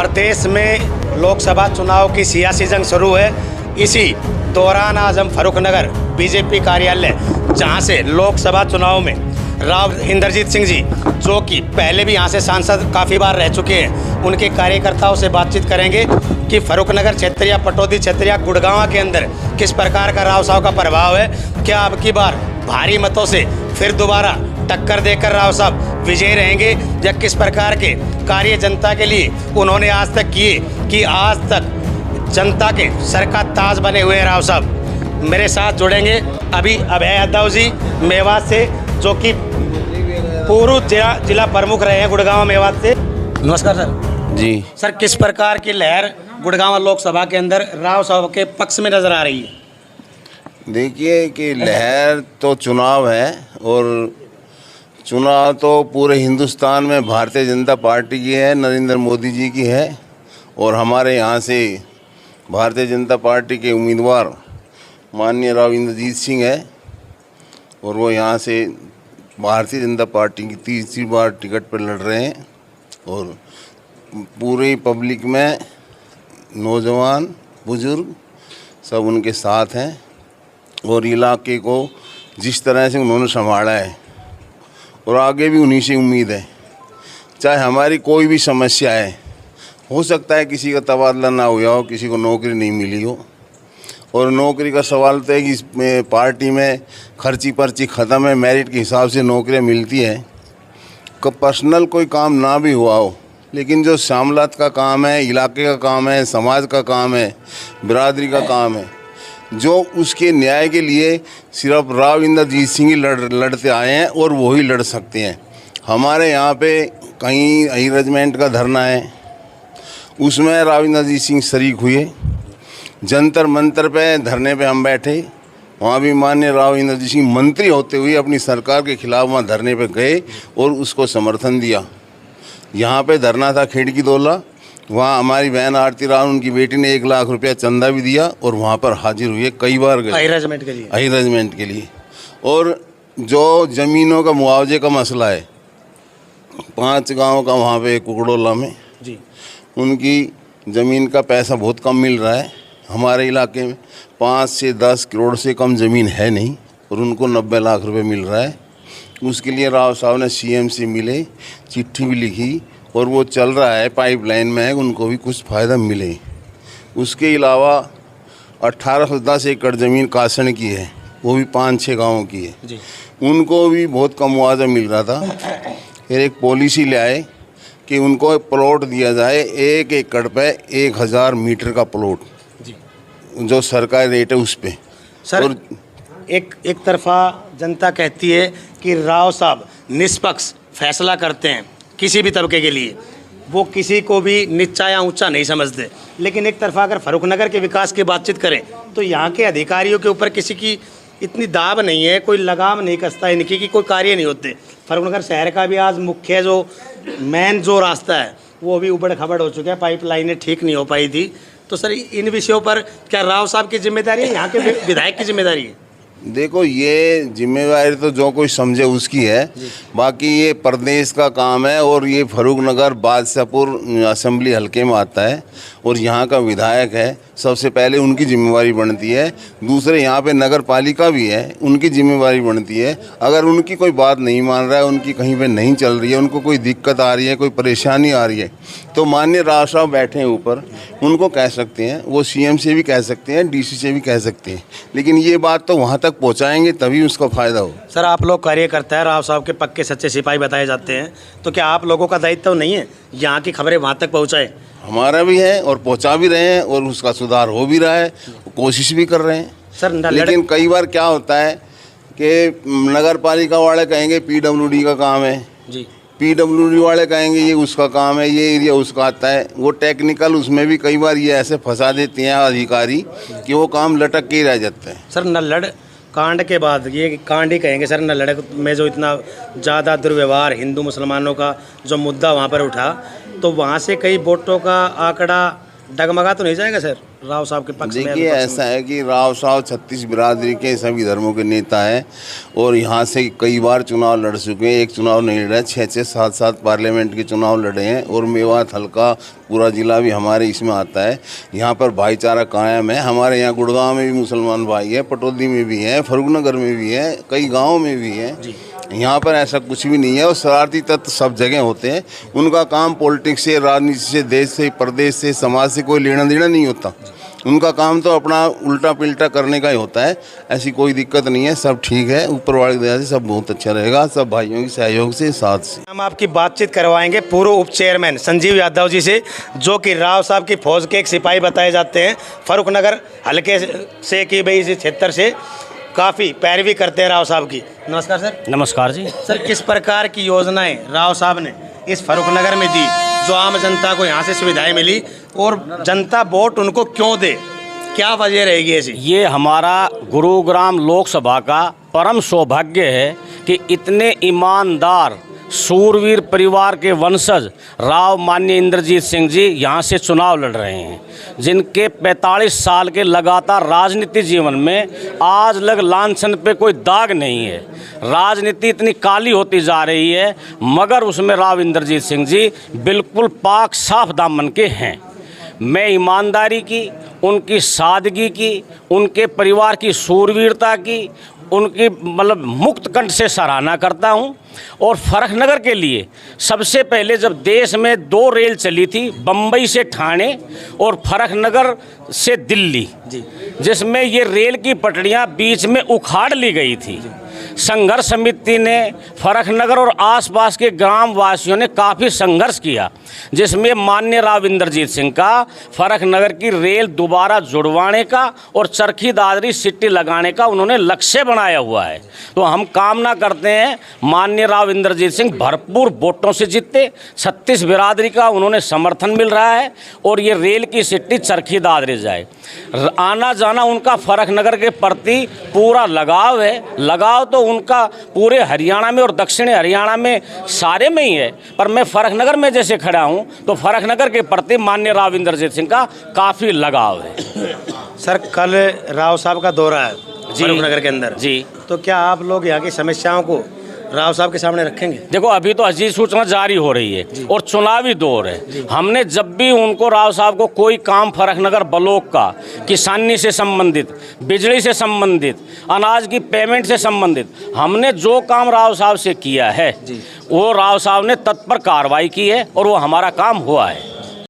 प्रदेश में लोकसभा चुनाव की सियासी जंग शुरू है। इसी दौरान आज हम फर्रुखनगर बीजेपी कार्यालय, जहां से लोकसभा चुनाव में राव इंद्रजीत सिंह जी, जो कि पहले भी यहाँ से सांसद काफ़ी बार रह चुके हैं, उनके कार्यकर्ताओं से बातचीत करेंगे कि फर्रुखनगर क्षेत्र या पटौदी क्षेत्र या गुड़गांव के अंदर किस प्रकार का राव साहब का प्रभाव है। क्या अब की बार भारी मतों से फिर दोबारा टक्कर देकर राव साहब विजयी रहेंगे, या किस प्रकार के कार्य जनता के लिए उन्होंने आज तक किए कि आज तक जनता के सर का ताज बने हुए राव साहब। मेरे साथ जुड़ेंगे अभी अभय यादव जी मेवात से, जो कि पूर्व जिला प्रमुख रहे हैं गुड़गांव मेवात से। नमस्कार सर। जी सर, किस प्रकार की लहर गुड़गांव लोकसभा के अंदर राव साहब के पक्ष में नजर आ रही है? देखिए कि लहर तो चुनाव है, और चुनाव तो पूरे हिंदुस्तान में भारतीय जनता पार्टी की है, नरेंद्र मोदी जी की है। और हमारे यहाँ से भारतीय जनता पार्टी के उम्मीदवार माननीय राव इंद्रजीत सिंह है, और वो यहाँ से भारतीय जनता पार्टी की तीसरी बार टिकट पर लड़ रहे हैं। और पूरी पब्लिक में नौजवान बुजुर्ग सब उनके साथ हैं, और इलाके को जिस तरह से उन्होंने संभाला है और आगे भी उन्हीं से उम्मीद है। चाहे हमारी कोई भी समस्या है, हो सकता है किसी का तबादला ना हुआ हो, किसी को नौकरी नहीं मिली हो, और नौकरी का सवाल तो है कि इसमें पार्टी में खर्ची पर्ची ख़त्म है, मेरिट के हिसाब से नौकरियां मिलती हैं। पर्सनल कोई काम ना भी हुआ हो, लेकिन जो शामलात का काम है, इलाके का काम है, समाज का काम है, बिरादरी का काम है, जो उसके न्याय के लिए सिर्फ राव इंद्रजीत सिंह ही लड़ते आए हैं, और वही लड़ सकते हैं। हमारे यहाँ पे कहीं आई रेजिमेंट का धरना है, उसमें राव इंद्रजीत सिंह शरीक हुए। जंतर मंतर पे धरने पे हम बैठे, वहाँ भी माननीय राव इंद्रजीत सिंह मंत्री होते हुए अपनी सरकार के खिलाफ वहाँ धरने पे गए और उसको समर्थन दिया। यहाँ पे धरना था खिड़की दौला, वहाँ हमारी बहन आरती राव, उनकी बेटी ने 1 लाख रुपया चंदा भी दिया, और वहाँ पर हाजिर हुए, कई बार गए अरेंजमेंट के लिए। और जो ज़मीनों का मुआवजे का मसला है, 5 गाँव का वहाँ पे कुकड़ोला में जी, उनकी ज़मीन का पैसा बहुत कम मिल रहा है। हमारे इलाके में 5 से 10 करोड़ से कम ज़मीन है नहीं, और उनको 90 लाख रुपए मिल रहा है। उसके लिए राव साहब ने सीएम से मिले, चिट्ठी भी लिखी, और वो चल रहा है, पाइपलाइन में है, उनको भी कुछ फ़ायदा मिले। उसके अलावा 1810 एकड़ ज़मीन कासण की है, वो भी 5-6 गाँवों की है जी। उनको भी बहुत कम मुआवजा मिल रहा था। फिर एक पॉलिसी ले आए कि उनको प्लॉट दिया जाए, 1 एकड़ पे 1000 मीटर का प्लॉट, जो सरकारी रेट है उस पे। सर, और एक तरफा जनता कहती है कि राव साहब निष्पक्ष फैसला करते हैं किसी भी तबके के लिए, वो किसी को भी नीचा या ऊंचा नहीं समझते। लेकिन एक तरफा अगर फर्रुखनगर के विकास की बातचीत करें तो यहाँ के अधिकारियों के ऊपर किसी की इतनी दाब नहीं है, कोई लगाम नहीं कसता इनकी कि कोई कार्य नहीं होते। फर्रुखनगर शहर का भी आज मुख्य जो मेन जो रास्ता है वो भी उबड़ खबड़ हो चुका है, पाइपलाइनें ठीक नहीं हो पाई थी। तो सर, इन विषयों पर क्या राव साहब की जिम्मेदारी है, यहाँ के विधायक की जिम्मेदारी है? देखो, ये जिम्मेवारी तो जो कोई समझे उसकी है, बाकी ये प्रदेश का काम है, और ये फर्रुखनगर बादशाहपुर असेंबली हलके में आता है, और यहाँ का विधायक है, सबसे पहले उनकी जिम्मेवारी बनती है। दूसरे यहाँ पे नगर पालिका भी है, उनकी जिम्मेवारी बनती है। अगर उनकी कोई बात नहीं मान रहा है, उनकी कहीं पे नहीं चल रही है, उनको कोई दिक्कत आ रही है, कोई परेशानी आ रही है, तो माननीय राव साहब बैठे हैं ऊपर, उनको कह सकते हैं, वो सीएम से भी कह सकते हैं, डीसी से भी कह सकते हैं, लेकिन ये बात तो वहाँ तक पहुँचाएंगे तभी उसका फ़ायदा हो। सर, आप लोग कार्यकर्ता है, राव साहब के पक्के सच्चे सिपाही बताए जाते हैं, तो क्या आप लोगों का दायित्व नहीं है यहाँ की खबरें वहाँ तक पहुँचाए? हमारा भी है, और पहुंचा भी रहे हैं, और उसका सुधार हो भी रहा है, कोशिश भी कर रहे हैं सर। लेकिन कई बार क्या होता है कि नगर पालिका वाले कहेंगे पीडब्ल्यूडी का काम है जी, पीडब्ल्यूडी वाले कहेंगे ये उसका काम है, ये एरिया उसका आता है। वो टेक्निकल उसमें भी कई बार ये ऐसे फंसा देते हैं अधिकारी कि वो काम लटक के ही रह जाते हैं। सर, नल्लड़ कांड के बाद ये कांड ही कहेंगे सर, नल्लड़ में जो इतना ज़्यादा दुर्व्यवहार हिंदू मुसलमानों का जो मुद्दा वहाँ पर उठा, तो वहाँ से कई वोटों का आंकड़ा डगमगा तो नहीं जाएगा सर राव साहब के पक्ष में? देखिए ऐसा है कि राव साहब 36 बिरादरी के सभी धर्मों के नेता हैं और यहाँ से कई बार चुनाव लड़ चुके हैं। एक चुनाव नहीं लड़ा, 6-6, 7-7 पार्लियामेंट के चुनाव लड़े हैं और मेवात हल्का पूरा जिला भी हमारे इसमें आता है। यहाँ पर भाईचारा कायम है। हमारे यहाँ गुड़गांव में भी मुसलमान भाई है, पटौदी में भी है, फर्रुखनगर में भी है, कई गाँव में भी है। यहाँ पर ऐसा कुछ भी नहीं है और शरारती तत्व सब जगह होते हैं। उनका काम पॉलिटिक्स से, राजनीति से, देश से, प्रदेश से, समाज से कोई लेना देना नहीं होता। उनका काम तो अपना उल्टा पिल्टा करने का ही होता है। ऐसी कोई दिक्कत नहीं है, सब ठीक है। ऊपर वाले की दया से सब बहुत अच्छा रहेगा, सब भाइयों के सहयोग से, साथ से। हम आपकी बातचीत करवाएंगे पूर्व उप चेयरमैन संजीव यादव जी से, जो कि राव साहब की फौज के एक सिपाही बताए जाते हैं। फर्रुखनगर हल्के से कि भाई इस क्षेत्र से काफ़ी पैरवी करते हैं राव साहब की। नमस्कार सर। नमस्कार जी। सर, किस प्रकार की योजनाएं राव साहब ने इस फर्रुखनगर में दी जो आम जनता को यहाँ से सुविधाएं मिली, और जनता वोट उनको क्यों दे, क्या वजह रहेगी ऐसी? ये हमारा गुरुग्राम लोकसभा का परम सौभाग्य है कि इतने ईमानदार सूरवीर परिवार के वंशज राव माननीय इंद्रजीत सिंह जी यहाँ से चुनाव लड़ रहे हैं, जिनके 45 साल के लगातार राजनीति जीवन में आज लग लांछन पे कोई दाग नहीं है। राजनीति इतनी काली होती जा रही है, मगर उसमें राव इंद्रजीत सिंह जी बिल्कुल पाक साफ दामन के हैं। मैं ईमानदारी की, उनकी सादगी की, उनके परिवार की शूरवीरता की, उनकी मतलब मुक्त कंठ से सराहना करता हूं। और फर्रुखनगर के लिए सबसे पहले जब देश में 2 रेल चली थी, बम्बई से ठाणे और फर्रुखनगर से दिल्ली, जिसमें ये रेल की पटड़ियां बीच में उखाड़ ली गई थी, संघर्ष समिति ने फर्रुखनगर और आसपास के ग्राम वासियों ने काफ़ी संघर्ष किया, जिसमें माननीय राव इंद्रजीत सिंह का फर्रुखनगर की रेल दोबारा जुड़वाने का और चरखी दादरी सिट्टी लगाने का उन्होंने लक्ष्य बनाया हुआ है। तो हम कामना करते हैं माननीय राव इंद्रजीत सिंह भरपूर वोटों से जीते। 36 बिरादरी का उन्होंने समर्थन मिल रहा है और ये रेल की सिट्टी चरखी दादरी जाए। आना जाना उनका फर्रुखनगर के प्रति पूरा लगाव है। लगाव तो उनका पूरे हरियाणा में और दक्षिणी हरियाणा में सारे में ही है, पर मैं फर्रुखनगर में जैसे खड़ा हूं तो फर्रुखनगर के प्रति माननीय राव इंद्रजीत सिंह का काफ़ी लगाव है। सर, कल राव साहब का दौरा है फर्रुखनगर के अंदर जी, तो क्या आप लोग यहाँ की समस्याओं को राव साहब के सामने रखेंगे? देखो, अभी तो अधिसूचना जारी हो रही है और चुनावी दौर है। हमने जब भी उनको राव साहब को कोई काम फर्रुखनगर ब्लॉक का, किसानी से संबंधित, बिजली से संबंधित, अनाज की पेमेंट से संबंधित, हमने जो काम राव साहब से किया है वो राव साहब ने तत्पर कार्रवाई की है और वो हमारा काम हुआ है।